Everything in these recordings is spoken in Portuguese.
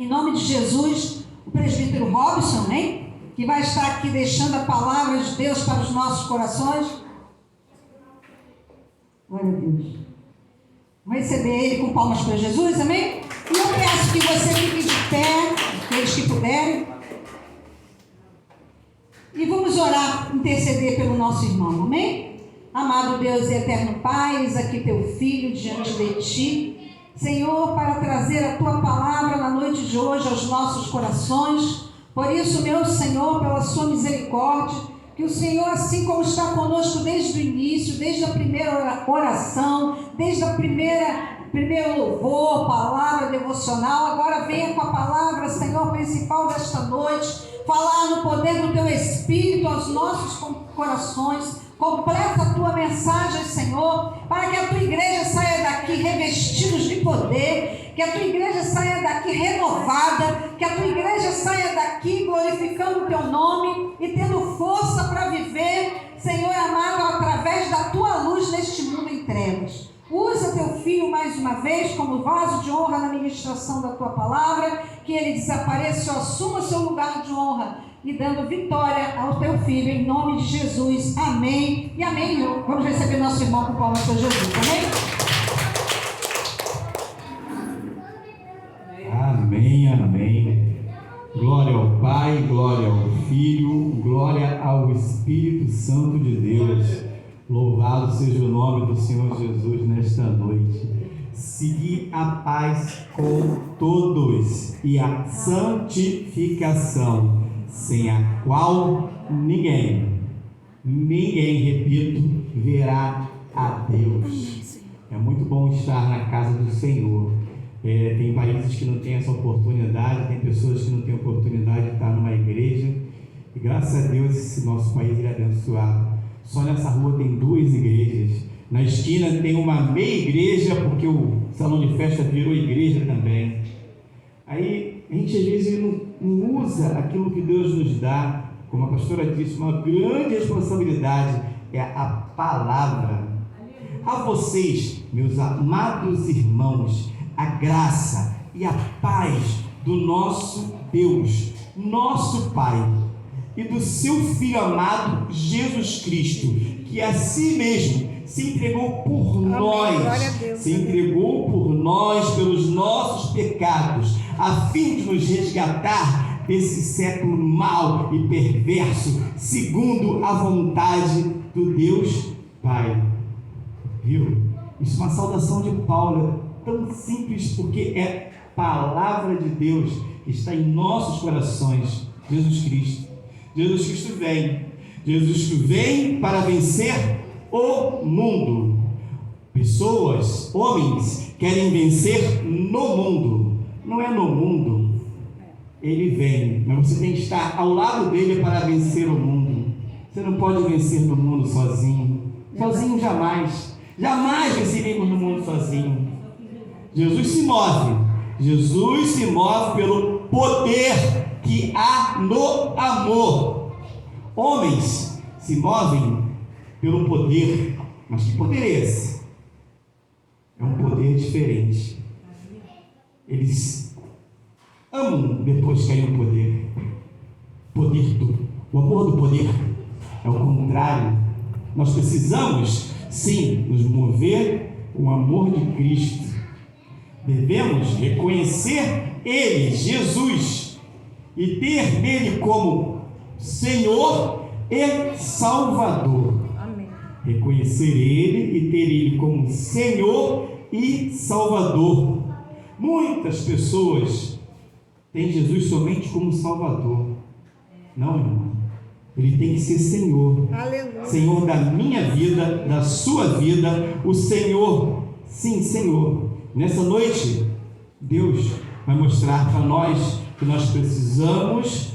Em nome de Jesus, o presbítero Robson, né? Que vai estar aqui deixando a palavra de Deus para os nossos corações. Glória a Deus. Vamos receber ele com palmas para Jesus, amém? E eu peço que você fique de pé, aqueles que puderem. E vamos orar, interceder pelo nosso irmão, amém? Amado Deus e eterno Pai, eis aqui teu filho diante de ti, Senhor, para trazer a tua palavra na noite de hoje aos nossos corações. Por isso, meu Senhor, pela sua misericórdia, que o Senhor, assim como está conosco desde o início, desde a primeira oração, desde a primeiro louvor, palavra devocional, agora venha com a palavra, Senhor, principal desta noite, falar no poder do teu Espírito aos nossos corações. Completa a tua mensagem, Senhor, para que a tua igreja saia daqui revestidos de poder, que a tua igreja saia daqui renovada, que a tua igreja saia daqui glorificando o teu nome e tendo força para viver, Senhor amado, através da tua luz neste mundo em trevas. Usa teu filho mais uma vez como vaso de honra na ministração da tua palavra, que ele desapareça ou assuma seu lugar de honra, e dando vitória ao teu filho, em nome de Jesus, amém e amém. Vamos receber nosso irmão com palmas para Jesus, amém? Amém, amém. Glória ao Pai, glória ao Filho, glória ao Espírito Santo de Deus. Louvado seja o nome do Senhor Jesus nesta noite. Segui a paz com todos e a santificação, sem a qual ninguém, repito, verá a Deus. É muito bom estar na casa do Senhor. Tem países que não têm essa oportunidade, tem pessoas que não têm oportunidade de estar numa igreja, e graças a Deus esse nosso país é abençoado. Só nessa rua tem 2 igrejas, na esquina tem uma meia igreja, porque o salão de festa virou igreja também. Aí a gente às vezes não usa aquilo que Deus nos dá, como a pastora disse, uma grande responsabilidade é a palavra. A vocês, meus amados irmãos, a graça e a paz do nosso Deus, nosso Pai, e do seu Filho amado Jesus Cristo, que a si mesmo se entregou por nós, se entregou por nós pelos nossos pecados, a fim de nos resgatar desse século mau e perverso, segundo a vontade do Deus Pai. Viu? Isso é uma saudação de Paulo, tão simples, porque é palavra de Deus que está em nossos corações. Jesus Cristo vem. Jesus Cristo vem para vencer o mundo. Pessoas, homens, querem vencer no mundo. Não é no mundo. Ele vem, mas você tem que estar ao lado dele para vencer o mundo. Você não pode vencer no mundo sozinho. Sozinho jamais. Jamais venceremos no mundo sozinho. Jesus se move pelo poder que há no amor. Homens se movem pelo poder, mas que poder é esse? É um poder diferente. Eles amam depois que caem no poder. O amor do poder é o contrário. Nós precisamos sim nos mover com o amor de Cristo. Devemos reconhecer Ele, Jesus, e ter nele como Senhor e Salvador. Amém. Reconhecer Ele e ter Ele como Senhor e Salvador. Muitas pessoas têm Jesus somente como Salvador. Não, irmão. Ele tem que ser Senhor. Aleluia. Senhor da minha vida, da sua vida, o Senhor. Sim, Senhor. Nessa noite, Deus vai mostrar para nós que nós precisamos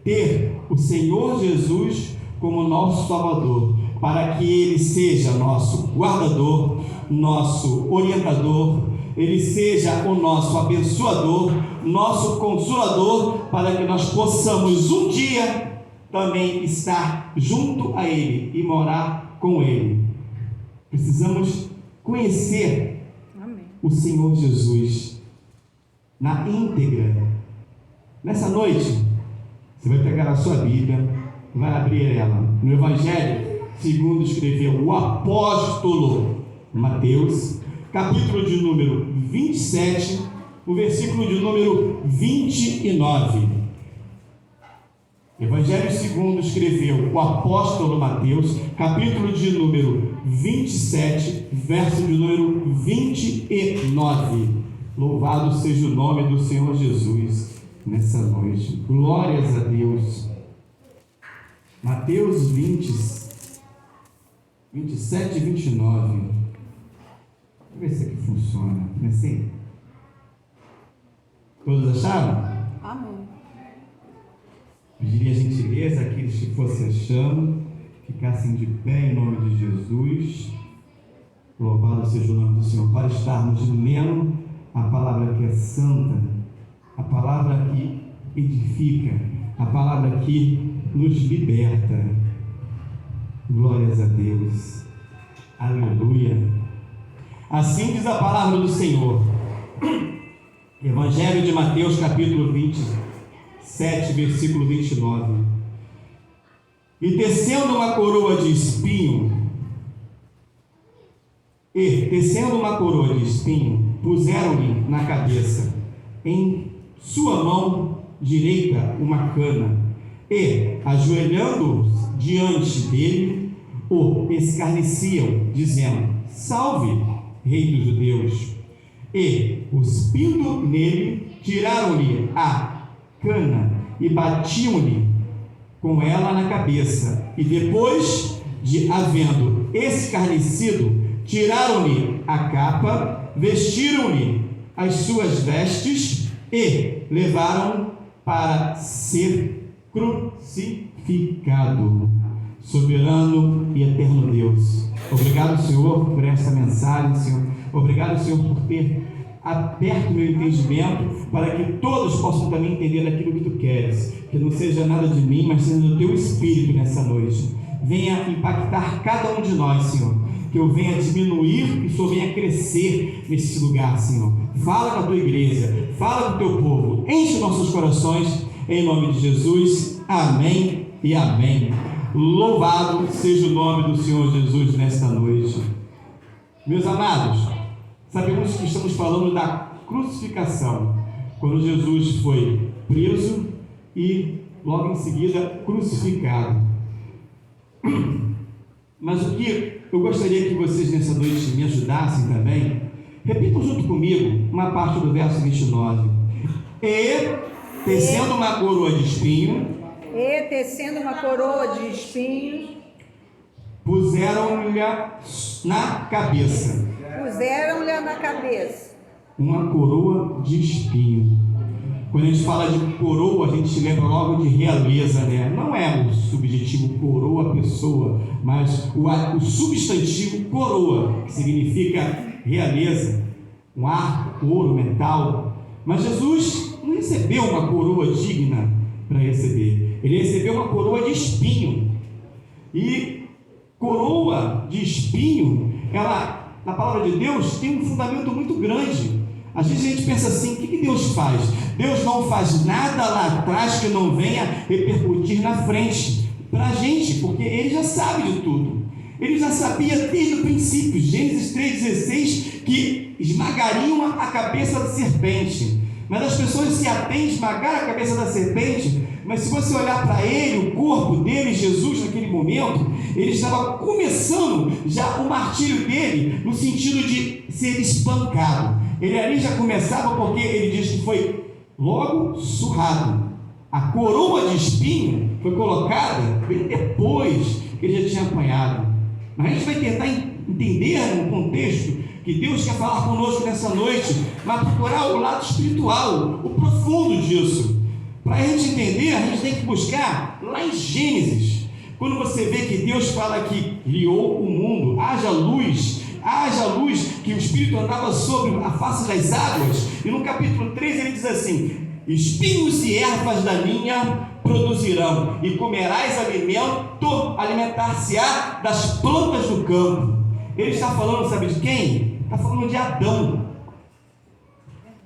ter o Senhor Jesus como nosso Salvador, para que Ele seja nosso guardador, nosso orientador, Ele seja o nosso abençoador, nosso consolador, para que nós possamos um dia também estar junto a Ele e morar com Ele. Precisamos conhecer o Senhor Jesus. na íntegra. Nessa noite, você vai pegar a sua Bíblia, vai abrir ela no Evangelho segundo escreveu o apóstolo Mateus, capítulo de número 27, o versículo de número 29. Evangelho segundo escreveu o apóstolo Mateus, capítulo de número 27, verso de número 29. Louvado seja o nome do Senhor Jesus nessa noite. Glórias a Deus. Mateus 27 e 29. Vamos ver se aqui funciona. Comecei. Todos acharam? Amém. Pediria gentileza àqueles que fossem achando, ficassem de pé em nome de Jesus. Louvado seja o nome do Senhor, para estarmos lendo a palavra que é santa, a palavra que edifica, a palavra que nos liberta. Glórias a Deus. Aleluia. Assim diz a palavra do Senhor. Evangelho de Mateus, capítulo 27, versículo 29. E tecendo uma coroa de espinho, puseram-lhe na cabeça, em sua mão direita uma cana, e, ajoelhando-os diante dele, o escarneciam, dizendo: Salve, Rei dos Judeus! E, cuspindo nele, tiraram-lhe a cana e batiam-lhe com ela na cabeça. E depois de havendo escarnecido, tiraram-lhe a capa, vestiram-lhe as suas vestes e levaram para ser crucificado. Soberano e eterno Deus, obrigado, Senhor, por essa mensagem, Senhor. Obrigado, Senhor, por ter aberto meu entendimento, para que todos possam também entender aquilo que Tu queres. Que não seja nada de mim, mas seja do Teu Espírito nessa noite. Venha impactar cada um de nós, Senhor. Que eu venha diminuir, que o Senhor venha crescer nesse lugar, Senhor. Fala com a Tua igreja, fala com o Teu povo, enche nossos corações, em nome de Jesus. Amém e amém. Louvado seja o nome do Senhor Jesus nesta noite. Meus amados, sabemos que estamos falando da crucificação, quando Jesus foi preso e logo em seguida crucificado. Mas o que eu gostaria que vocês nessa noite me ajudassem também, repitam junto comigo uma parte do verso 29. E, tecendo uma coroa de espinho, puseram-lhe na cabeça. Uma coroa de espinho. Quando a gente fala de coroa, a gente lembra logo de realeza, né? Não é o subjetivo coroa, pessoa, mas o substantivo coroa, que significa realeza, um arco, ouro, metal. Mas Jesus não recebeu uma coroa digna para receber. Ele recebeu uma coroa de espinho. E coroa de espinho, ela, na palavra de Deus, tem um fundamento muito grande. Às vezes a gente pensa assim: o que Deus faz? Deus não faz nada lá atrás que não venha repercutir na frente para a gente, porque Ele já sabe de tudo. Ele já sabia desde o princípio, Gênesis 3,16, que esmagariam a cabeça da serpente. Mas as pessoas se atêm a esmagar a cabeça da serpente, mas se você olhar para ele, o corpo dele, Jesus, naquele momento, ele estava começando já o martírio dele, no sentido de ser espancado. Ele ali já começava, porque ele diz que foi logo surrado. A coroa de espinho foi colocada bem depois que ele já tinha apanhado. Mas a gente vai tentar entender no contexto que Deus quer falar conosco nessa noite, mas procurar o lado espiritual, o profundo disso. Para a gente entender, a gente tem que buscar lá em Gênesis, quando você vê que Deus fala que criou o mundo, haja luz, que o Espírito andava sobre a face das águas, e no capítulo 3 ele diz assim: espinhos e ervas daninha produzirão, e comerás alimentar-se-á das plantas do campo. Ele está falando, sabe de quem? Está falando de Adão.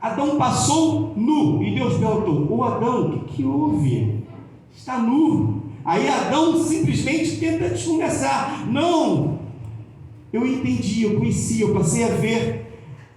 Adão passou nu, e Deus perguntou: ô Adão, o que houve? Está nu. Aí Adão simplesmente tenta desconversar. Não, eu entendi, eu conheci, eu passei a ver.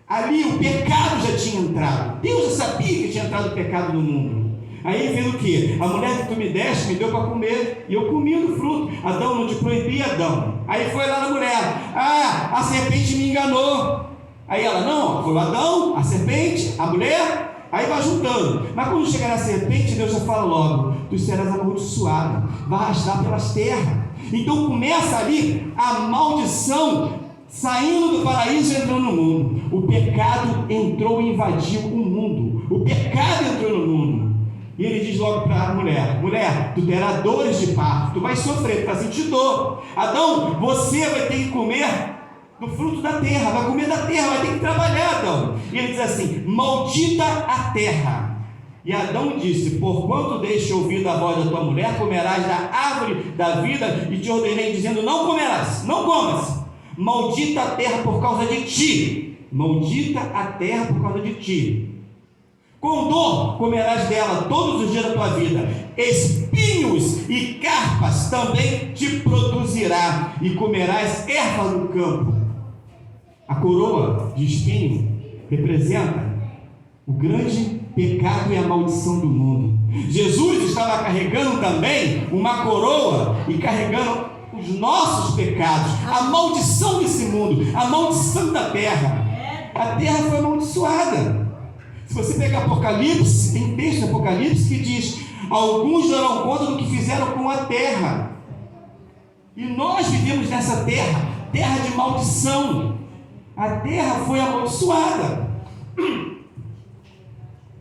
Ali o pecado já tinha entrado. Deus já sabia que tinha entrado o pecado no mundo. Aí ele fez o quê? A mulher que tu me deste me deu para comer, e eu comi do fruto. Adão, não te proibi, Adão. Aí foi lá na mulher: a serpente me enganou. Aí ela: não, foi o Adão, a serpente, a mulher. Aí vai juntando. Mas quando chegar na serpente, Deus já fala logo: tu serás amaldiçoado, vai arrastar pelas terras. Então começa ali a maldição saindo do paraíso e entrando no mundo. O pecado entrou e invadiu o mundo. O pecado entrou no mundo. E ele diz logo para a mulher: mulher, tu terás dores de parto, tu vais sofrer, tu vai sentir dor. Adão, você vai ter que comer do fruto da terra, vai comer da terra, vai ter que trabalhar, Adão. E ele diz assim: maldita a terra. E Adão disse: porquanto deixa ouvir a voz da tua mulher, comerás da árvore da vida, e te ordenei dizendo: não comerás, não comas. Maldita a terra por causa de ti, maldita a terra por causa de ti. Com dor comerás dela todos os dias da tua vida, espinhos e carpas também te produzirá, e comerás erva do campo. A coroa de espinho representa o grande pecado e a maldição do mundo. Jesus estava carregando também uma coroa e carregando os nossos pecados, a maldição desse mundo, a maldição da terra. A terra foi amaldiçoada. Se você pegar Apocalipse, tem texto de Apocalipse que diz: alguns darão conta do que fizeram com a terra. E nós vivemos nessa terra, terra de maldição. A terra foi amaldiçoada.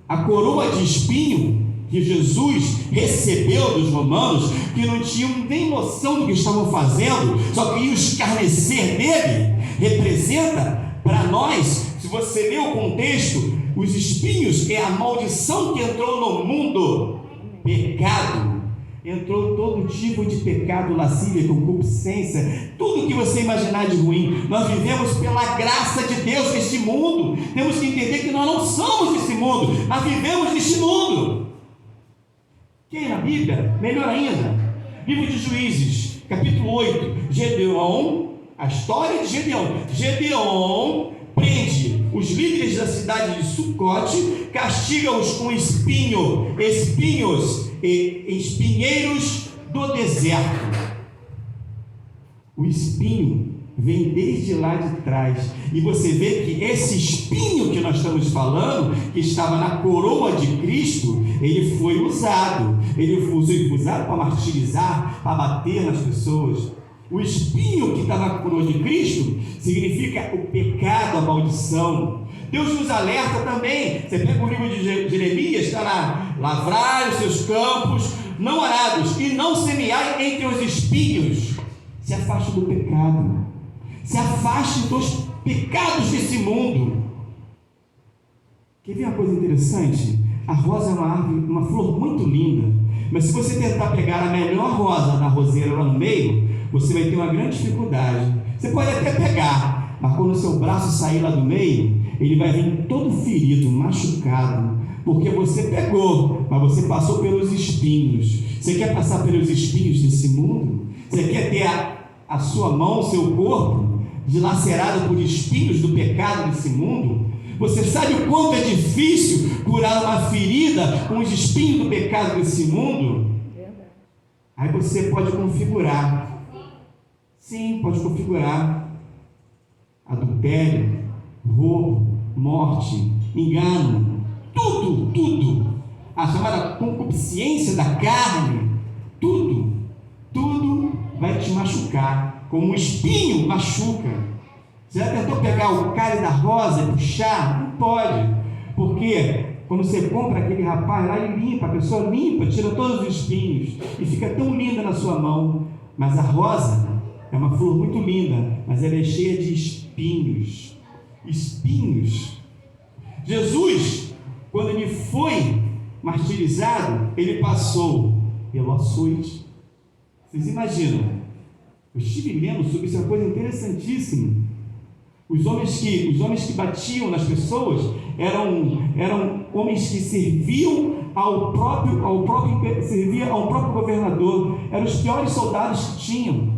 A coroa de espinho que Jesus recebeu dos romanos, que não tinham nem noção do que estavam fazendo, só queriam escarnecer dele, representa para nós, se você ler o contexto, os espinhos é a maldição que entrou no mundo. Pecado. Entrou todo tipo de pecado, lascívia, concupiscência, tudo que você imaginar de ruim. Nós vivemos pela graça de Deus neste mundo. Temos que entender que nós não somos desse mundo, mas vivemos neste mundo. Quem na Bíblia? Melhor ainda, livro de Juízes, capítulo 8, Gedeão, a história de Gedeão. Gedeão prende os líderes da cidade de Sucote, castiga-os com espinhos e espinheiros do deserto. O espinho vem desde lá de trás, e você vê que esse espinho que nós estamos falando, que estava na coroa de Cristo, ele foi usado para martirizar, para bater nas pessoas. O espinho que está na coroa de Cristo significa o pecado, a maldição. Deus nos alerta também. Você pega o livro de Jeremias, está lá: lavrai os seus campos não arados e não semeai entre os espinhos. Se afaste do pecado, se afaste dos pecados desse mundo. Quer ver uma coisa interessante? A rosa é uma árvore, uma flor muito linda, mas se você tentar pegar a melhor rosa na roseira lá no meio, você vai ter uma grande dificuldade. Você pode até pegar, mas quando o seu braço sair lá do meio, ele vai vir todo ferido, machucado, porque você pegou, mas você passou pelos espinhos. Você quer passar pelos espinhos desse mundo? Você quer ter a sua mão, o seu corpo dilacerado por espinhos do pecado desse mundo? Você sabe o quanto é difícil curar uma ferida com os espinhos do pecado desse mundo? Aí você pode configurar. Sim, pode configurar adultério, roubo, morte, engano, tudo. A chamada concupiscência da carne, tudo vai te machucar, como um espinho machuca. Você já tentou pegar o cálice da rosa e puxar? Não pode, porque quando você compra aquele rapaz lá, ele limpa, a pessoa limpa, tira todos os espinhos e fica tão linda na sua mão. Mas a rosa é uma flor muito linda, mas ela é cheia de espinhos. Jesus, quando ele foi martirizado, ele passou pelo açoite. Vocês imaginam? Eu estive lendo sobre isso, é uma coisa interessantíssima. Os homens que batiam nas pessoas eram homens que serviam ao próprio governador. Eram os piores soldados que tinham.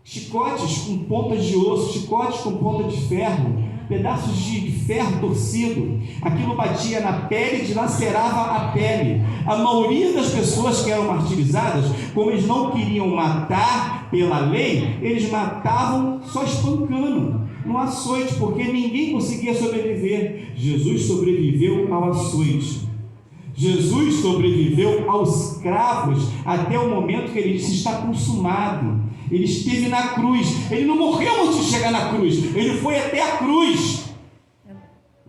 Chicotes com pontas de osso, chicotes com ponta de ferro, pedaços de ferro torcido. Aquilo batia na pele, dilacerava a pele. A maioria das pessoas que eram martirizadas, como eles não queriam matar pela lei, eles matavam só espancando, no açoite, porque ninguém conseguia sobreviver. Jesus sobreviveu ao açoite. Jesus sobreviveu aos cravos até o momento que ele disse: está consumado. Ele esteve na cruz. Ele não morreu antes de chegar na cruz. Ele foi até a cruz.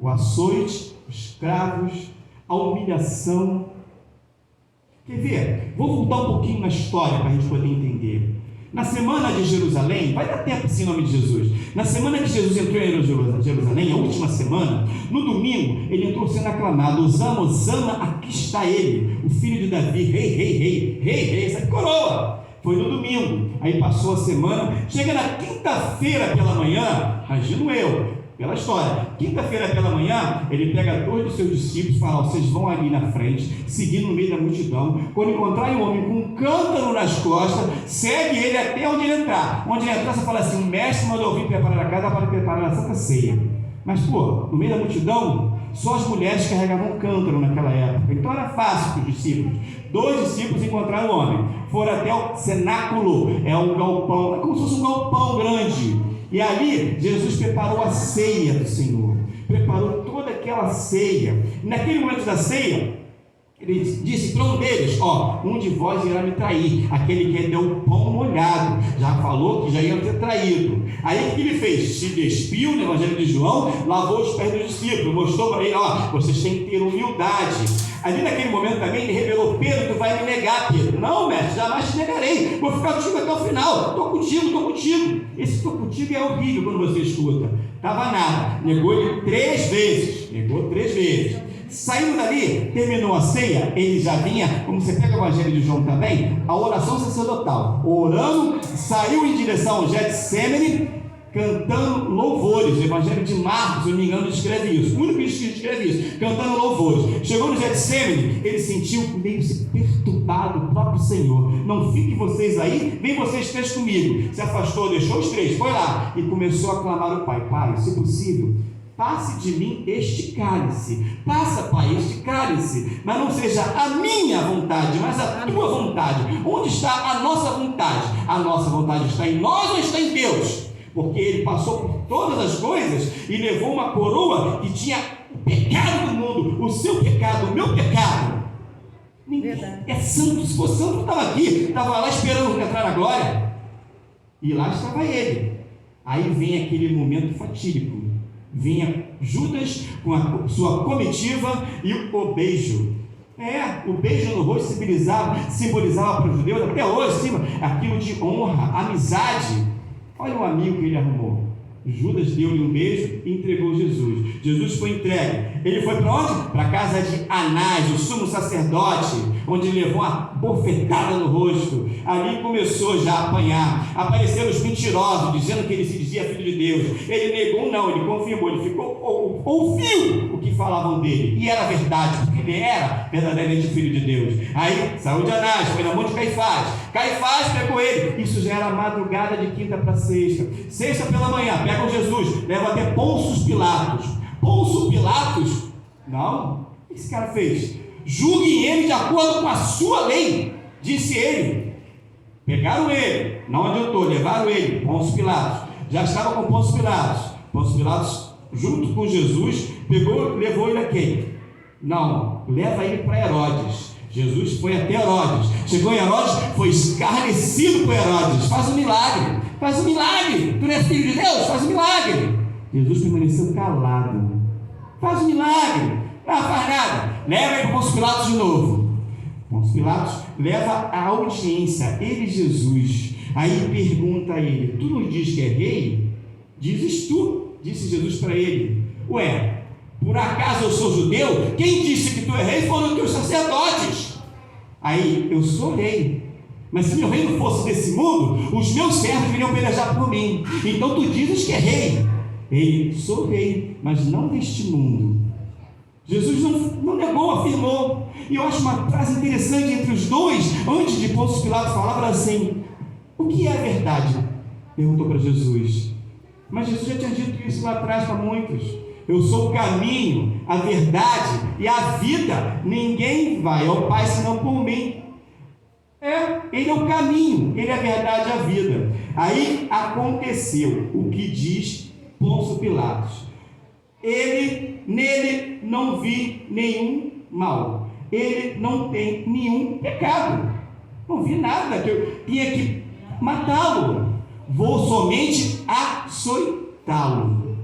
O açoite, os cravos, a humilhação. Quer ver? Vou voltar um pouquinho na história para a gente poder entender. Na semana de Jerusalém, vai dar tempo assim em nome de Jesus. Na semana que Jesus entrou em Jerusalém, a última semana, no domingo, ele entrou sendo aclamado: Hosana, Hosana, aqui está ele, o filho de Davi, rei, essa coroa. Foi no domingo, aí passou a semana, chega na quinta-feira pela manhã, imagino eu, pela história, quinta-feira pela manhã, ele pega 2 dos seus discípulos e fala: vocês vão ali na frente, seguindo no meio da multidão, quando encontrarem um homem com um cântaro nas costas, segue ele até onde ele entrar. Onde ele entrar, você fala assim: o mestre mandou vir preparar a casa para preparar a Santa Ceia. Mas no meio da multidão, só as mulheres carregavam cântaro naquela época, então era fácil para os discípulos. 2 discípulos encontraram o homem, foram até o cenáculo, é um galpão, é como se fosse um galpão grande, e ali Jesus preparou a ceia do Senhor, preparou toda aquela ceia. E naquele momento da ceia, ele disse para um deles: um de vós irá me trair, aquele que deu o pão molhado, já falou que já ia ter traído. Aí o que ele fez? Se despiu no Evangelho de João, lavou os pés dos discípulos, mostrou para ele: vocês têm que ter humildade. Ali naquele momento também ele revelou: Pedro, tu vai me negar, Pedro. Não, mestre, jamais te negarei, vou ficar contigo até o final, estou contigo. Esse estou contigo é horrível quando você escuta. Estava nada, negou ele 3 vezes. Saindo dali, terminou a ceia, ele já vinha, como você pega o Evangelho de João também, a oração sacerdotal, orando, saiu em direção ao Getsemane, cantando louvores. O Evangelho de Marcos, se não me engano, descreve isso, o único que escreve isso, cantando louvores. Chegou no Getsemane, ele sentiu meio se perturbado o próprio Senhor: não fiquem vocês aí, vem vocês 3 comigo. Se afastou, deixou os 3, foi lá e começou a clamar ao Pai: Pai, se possível, passe de mim este cálice. Passa, Pai, este cálice, mas não seja a minha vontade, mas a tua vontade. Onde está a nossa vontade? A nossa vontade está em nós ou está em Deus? Porque ele passou por todas as coisas e levou uma coroa que tinha o pecado do mundo, o seu pecado, o meu pecado. Ninguém é santo. Se fosse santo, não estava aqui, estava lá esperando entrar na glória. E lá estava ele. Aí vem aquele momento fatídico. Vinha Judas com a sua comitiva e o beijo. O beijo no rosto simbolizava para os judeus, até hoje, aquilo de honra, amizade. Olha o amigo que ele arrumou. Judas deu-lhe um beijo e entregou Jesus. Jesus foi entregue. Ele foi para onde? Para a casa de Anás, o sumo sacerdote, onde ele levou uma bofetada no rosto. Ali começou já a apanhar. Apareceram os mentirosos, dizendo que ele se dizia filho de Deus. Ele negou, não, ele confirmou, ele ouviu o que falavam dele. E era verdade, porque ele era verdadeiramente filho de Deus. Aí saiu de Anás, foi na mão de Caifás. Caifás pegou ele. Isso já era madrugada de quinta para sexta. Sexta pela manhã, pegam Jesus, leva até Pôncio Pilatos. Pôncio Pilatos, não, o que esse cara fez? Julguem ele de acordo com a sua lei, disse ele. Pegaram ele, não adiantou, levaram ele, Pôncio Pilatos. Já estava com Pôncio Pilatos. Pôncio Pilatos, junto com Jesus, levou ele a quem? Não, leva ele para Herodes. Jesus foi até Herodes. Chegou em Herodes, foi escarnecido por Herodes. Faz um milagre. Tu não é filho de Deus? Faz um milagre. Jesus permaneceu calado. Faz um milagre. Não faz nada. Leva ele para Pôncio Pilatos de novo. Pôncio Pilatos leva a audiência, ele e Jesus. Aí pergunta a ele: tu não diz que é rei? Dizes tu, disse Jesus para ele. Ué, por acaso eu sou judeu? Quem disse que tu é rei foram os teus sacerdotes. Aí, eu sou rei. Mas se meu reino fosse desse mundo, os meus servos iriam pelejar por mim. Então tu dizes que é rei. Ele, sou rei, mas não deste mundo. Jesus não negou, afirmou. E eu acho uma frase interessante entre os dois. Antes de Pôncio Pilatos falar assim: o que é a verdade? Perguntou para Jesus. Mas Jesus já tinha dito isso lá atrás para muitos. Eu sou o caminho, a verdade e a vida. Ninguém vai ao Pai senão por mim. Ele é o caminho, ele é a verdade e a vida. Aí aconteceu o que diz Pôncio Pilatos. Nele não vi nenhum mal. Ele não tem nenhum pecado. Não vi nada que eu tinha que matá-lo. Vou somente açoitá-lo.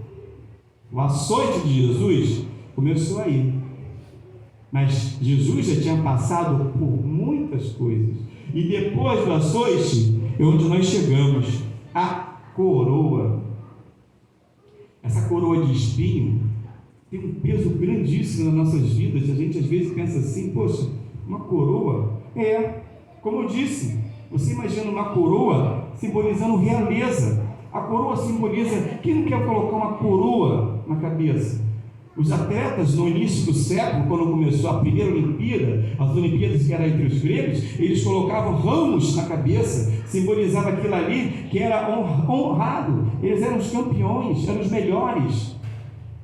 O açoite de Jesus começou aí. Mas Jesus já tinha passado por muitas coisas. E depois do açoite é onde nós chegamos. A coroa. Essa coroa de espinho tem um peso grandíssimo nas nossas vidas. A gente às vezes pensa assim: poxa, uma coroa? Como eu disse, você imagina uma coroa simbolizando realeza. A coroa simboliza, quem não quer colocar uma coroa na cabeça? Os atletas no início do século, quando começou a primeira Olimpíada, as Olimpíadas que eram entre os gregos, eles colocavam ramos na cabeça, simbolizava aquilo ali que era honrado. Eles eram os campeões, eram os melhores.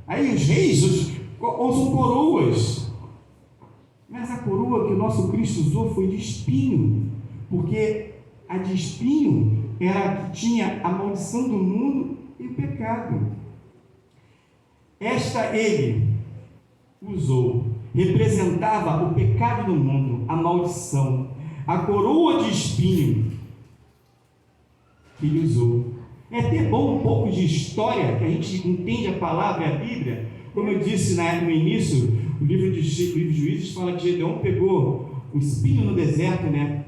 Aí os reis usam coroas. Mas a coroa que o nosso Cristo usou foi de espinho, porque a de espinho era a que tinha a maldição do mundo e o pecado. Esta ele usou, representava o pecado do mundo, a maldição. A coroa de espinho que ele usou. É até bom um pouco de história, que a gente entende a palavra e a Bíblia. Como eu disse no início, o livro de Juízes fala que Gedeão pegou um espinho no deserto, né?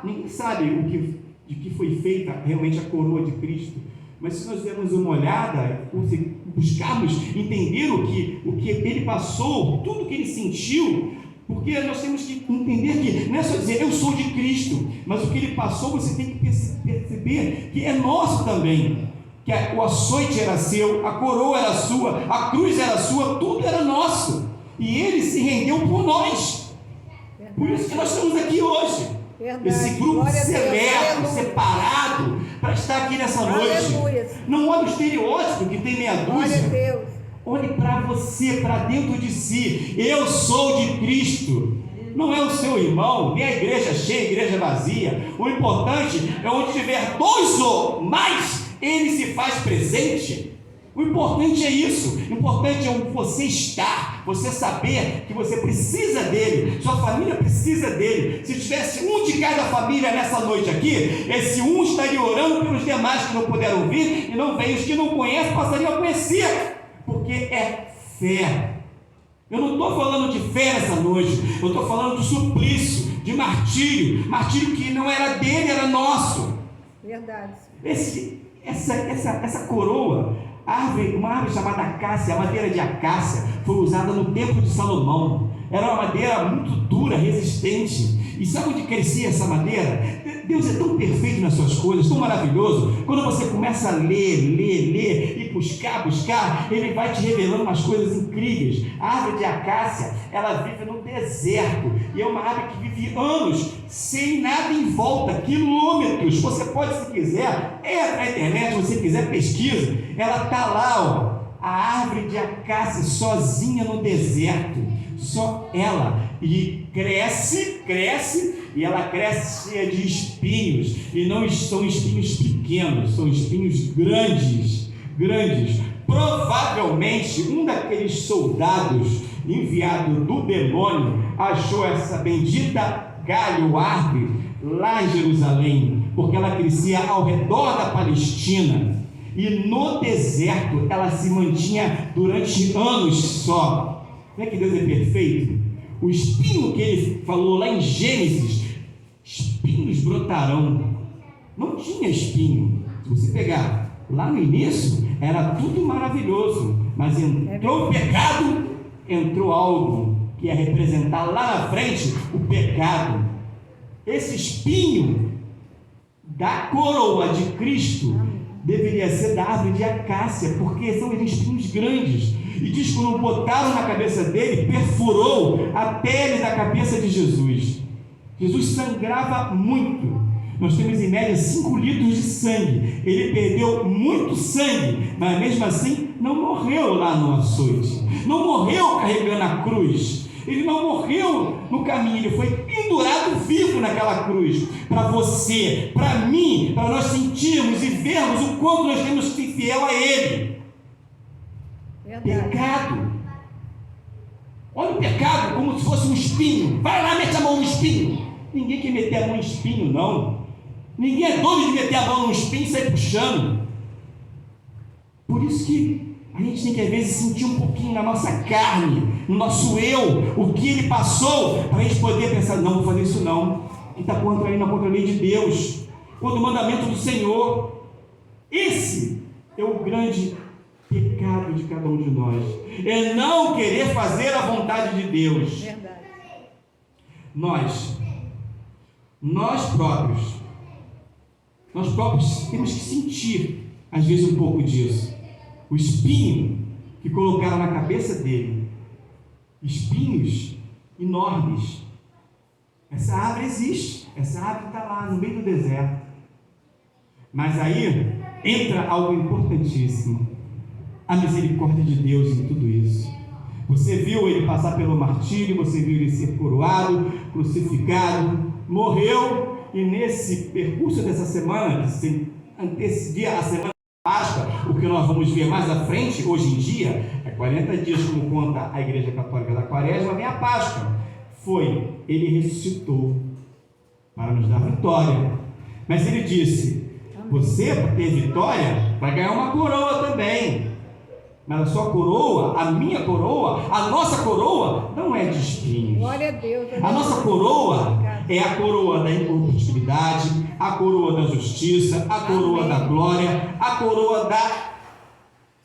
Ninguém sabe de que foi feita realmente a coroa de Cristo. Mas se nós dermos uma olhada, buscarmos entender o que ele passou, tudo o que ele sentiu, porque nós temos que entender que não é só dizer eu sou de Cristo, mas o que ele passou você tem que perceber que é nosso também, que o açoite era seu, a coroa era sua, a cruz era sua, tudo era nosso, e ele se rendeu por nós. Por isso que nós estamos aqui hoje. Verdade. Esse grupo seleto, separado, para estar aqui nessa noite. Não olhe o estereótipo que tem meia dúzia. Olhe para você, para dentro de si. Eu sou de Cristo. Não é o seu irmão, nem a igreja cheia, a igreja vazia. O importante é onde tiver dois ou mais, ele se faz presente. O importante é isso. O importante é você estar, você saber que você precisa dele, sua família precisa dele. Se tivesse um de cada família nessa noite aqui, esse um estaria orando pelos demais que não puderam vir, e não veio. Os que não conhecem passariam a conhecer, porque é fé. Eu não estou falando de fé nessa noite, eu estou falando de suplício, de martírio que não era dele, era nosso. Verdade. Essa coroa, uma árvore chamada acácia, a madeira de acácia, foi usada no templo de Salomão. Era uma madeira muito dura, resistente. E sabe onde crescia essa madeira? Deus é tão perfeito nas suas coisas, tão maravilhoso. Quando você começa a ler e buscar, ele vai te revelando umas coisas incríveis. A árvore de acácia, ela vive no deserto, e é uma árvore que vive anos sem nada em volta, quilômetros. Você pode, se quiser, entra na internet, se você quiser, pesquisa. Ela está lá, a árvore de acácia sozinha no deserto, só ela. E cresce, e ela cresce cheia de espinhos, e não são espinhos pequenos, são espinhos grandes. Provavelmente um daqueles soldados enviado do demônio achou essa bendita galho árvore lá em Jerusalém, porque ela crescia ao redor da Palestina, e no deserto ela se mantinha durante anos só. Não é que Deus é perfeito? O espinho que ele falou lá em Gênesis, espinhos brotarão. Não tinha espinho. Se você pegar lá no início, era tudo maravilhoso, mas entrou o pecado, entrou algo que ia representar lá na frente o pecado. Esse espinho da coroa de Cristo deveria ser da árvore de acácia, porque são espinhos grandes. E diz que quando botaram na cabeça dele, perfurou a pele da cabeça de Jesus. Jesus sangrava muito. Nós temos em média 5 litros de sangue. Ele perdeu muito sangue, mas mesmo assim não morreu lá no açoite, não morreu carregando a cruz. Ele não morreu no caminho, ele foi pendurado vivo naquela cruz, para você, para mim, para nós sentirmos e vermos o quanto nós temos que ser fiel a Ele. Verdade. Pecado. Olha o pecado como se fosse um espinho. Vai lá, mete a mão no espinho. Ninguém quer meter a mão no espinho, não. Ninguém é doido de meter a mão no espinho e sair puxando. Por isso que a gente tem que às vezes sentir um pouquinho na nossa carne, no nosso eu, o que ele passou, para a gente poder pensar, não vou fazer isso não, que está contra a lei de Deus, contra o mandamento do Senhor. Esse é o grande pecado de cada um de nós, é não querer fazer a vontade de Deus. Verdade. Nós próprios temos que sentir às vezes um pouco disso. O espinho que colocaram na cabeça dele, espinhos enormes. Essa árvore existe, essa árvore está lá no meio do deserto. Mas aí entra algo importantíssimo: a misericórdia de Deus em tudo isso. Você viu ele passar pelo martírio, você viu ele ser coroado, crucificado, morreu, e nesse percurso dessa semana, que se antecedia a semana Páscoa, o que nós vamos ver mais à frente, hoje em dia, é 40 dias, como conta a Igreja Católica da Quaresma, vem a Páscoa. Ele ressuscitou para nos dar vitória. Mas ele disse: você, para ter vitória, vai ganhar uma coroa também. Mas a sua coroa, a minha coroa, a nossa coroa, não é de espinhos. Glória a Deus. A nossa coroa é a coroa da incorruptibilidade, a coroa da justiça, a coroa da glória, a coroa da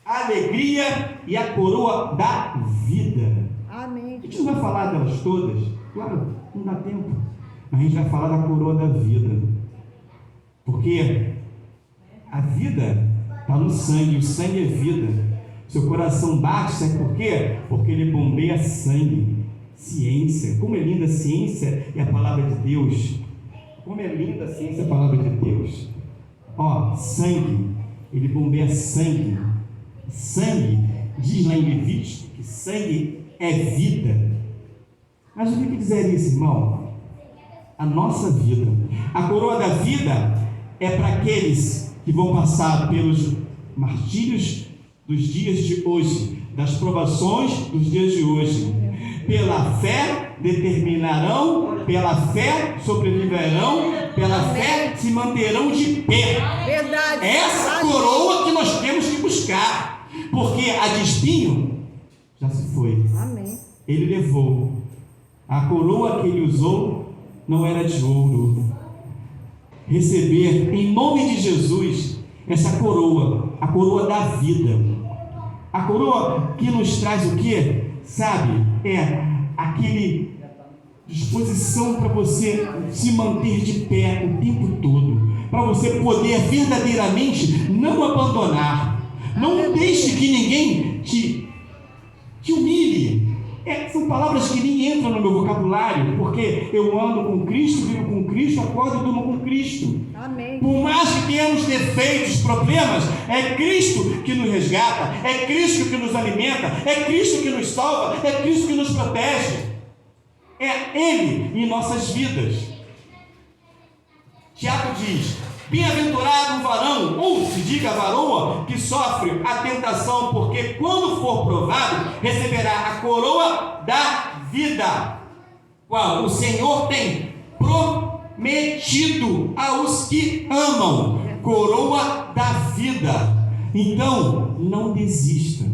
alegria e a coroa da vida. Amém. A gente não vai falar delas todas, claro, não dá tempo, mas a gente vai falar da coroa da vida, porque a vida está no sangue, o sangue é vida. Seu coração bate, sabe por quê? Porque ele bombeia sangue. Ciência, como é linda a ciência e a palavra de Deus. Como é linda a ciência e a palavra de Deus. Sangue, ele bombeia sangue. Sangue, diz lá em Levítico, que sangue é vida. Mas o que quer dizer isso, irmão? A nossa vida. A coroa da vida é para aqueles que vão passar pelos martírios dos dias de hoje, das provações dos dias de hoje. Pela fé determinarão, pela fé sobreviverão, pela fé se manterão de pé. Verdade. Essa coroa que nós temos que buscar, porque a de espinho já se foi. Amém. Ele levou. A coroa que ele usou não era de ouro. Receber em nome de Jesus essa coroa, a coroa da vida. A coroa que nos traz o quê? Sabe? É aquele disposição para você se manter de pé o tempo todo, para você poder verdadeiramente não abandonar. Não deixe que ninguém te humilhe. São palavras que nem entram no meu vocabulário, porque eu ando com Cristo, vivo com Cristo, acordo e durmo com Cristo. Amém. Por mais que tenhamos defeitos, problemas, é Cristo que nos resgata, é Cristo que nos alimenta, é Cristo que nos salva, é Cristo que nos protege. É Ele em nossas vidas. Tiago diz: bem-aventurado o varão, ou se diga a varoa, que sofre a tentação, porque quando for provado, receberá a coroa da vida, qual o Senhor tem prometido aos que amam. Coroa da vida. Então, não desista,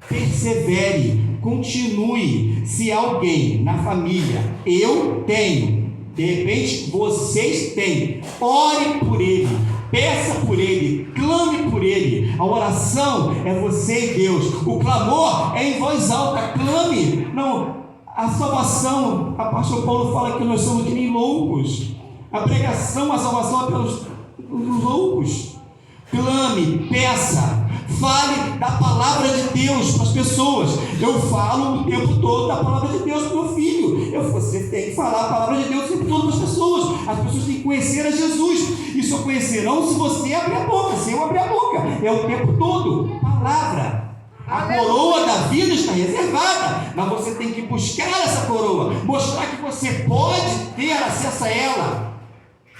persevere, continue. Se alguém na família, eu tenho, de repente vocês têm, ore por ele, peça por ele, clame por ele. A oração é você e Deus, o clamor é em voz alta, clame. Não, A salvação, o apóstolo Paulo fala que nós somos que nem loucos. A pregação, a salvação é pelos loucos. Clame, peça, fale da palavra de Deus para as pessoas. Eu falo o tempo todo da palavra de Deus para o meu filho. Você tem que falar a palavra de Deus o tempo todo para as pessoas. As pessoas têm que conhecer a Jesus. E só conhecerão se você abrir a boca. Se eu abrir a boca, é o tempo todo. Palavra. A coroa da vida está reservada, mas você tem que buscar essa coroa, mostrar que você pode ter acesso a ela.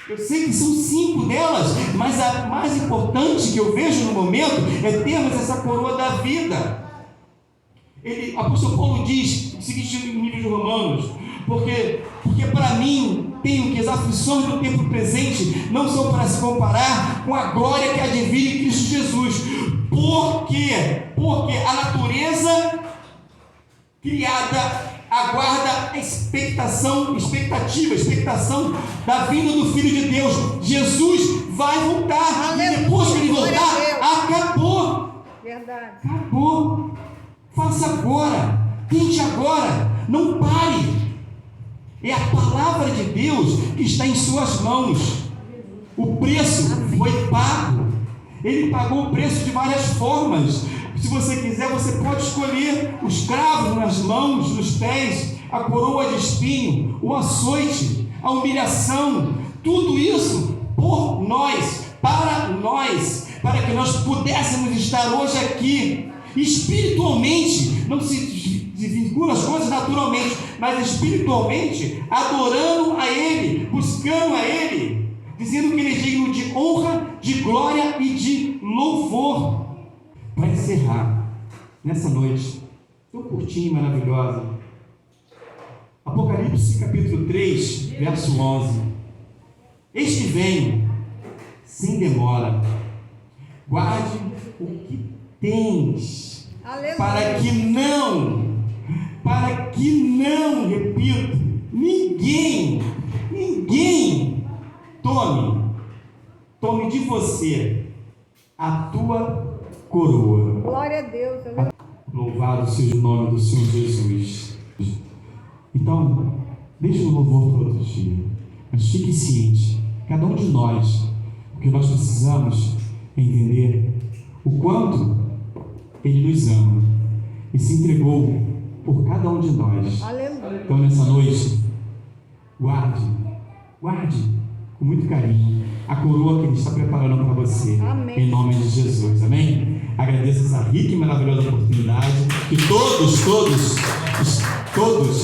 Eu sei que são 5 delas, mas a mais importante que eu vejo no momento é termos essa coroa da vida. O apóstolo Paulo diz o seguinte no livro de Romanos: porque para mim tenho que as aflições do tempo presente não são para se comparar com a glória que há de vir em Cristo Jesus. Por quê? Porque a natureza criada aguarda a expectação da vinda do Filho de Deus. Jesus vai voltar. Aleluia. E depois que ele voltar, acabou. Verdade. Acabou. Faça agora. Tente agora. Não pare. É a palavra de Deus que está em suas mãos. O preço foi pago. Ele pagou o preço de várias formas. Se você quiser, você pode escolher os cravos nas mãos, nos pés, a coroa de espinho, o açoite, a humilhação. Tudo isso por nós, para que nós pudéssemos estar hoje aqui espiritualmente. Não se desvincula as coisas naturalmente, mas espiritualmente, adorando a Ele, buscando a Ele, dizendo que Ele é digno de honra, de glória e de louvor. Para encerrar, nessa noite tão curtinha e maravilhosa, Apocalipse capítulo 3, verso 11: Eis que venho, sem demora, guarde o que tens, para que não, repito, ninguém tome de você a tua coroa. Glória a Deus. Louvado seja o nome do Senhor Jesus. Então, deixe o louvor todo dia, mas fique ciente, cada um de nós, porque nós precisamos entender o quanto Ele nos ama e se entregou por cada um de nós. Aleluia. Então, nessa noite, guarde com muito carinho a coroa que Ele está preparando para você. Amém. Em nome de Jesus, amém? Agradeço essa rica e maravilhosa oportunidade, que todos,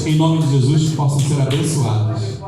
em nome de Jesus, possam ser abençoados.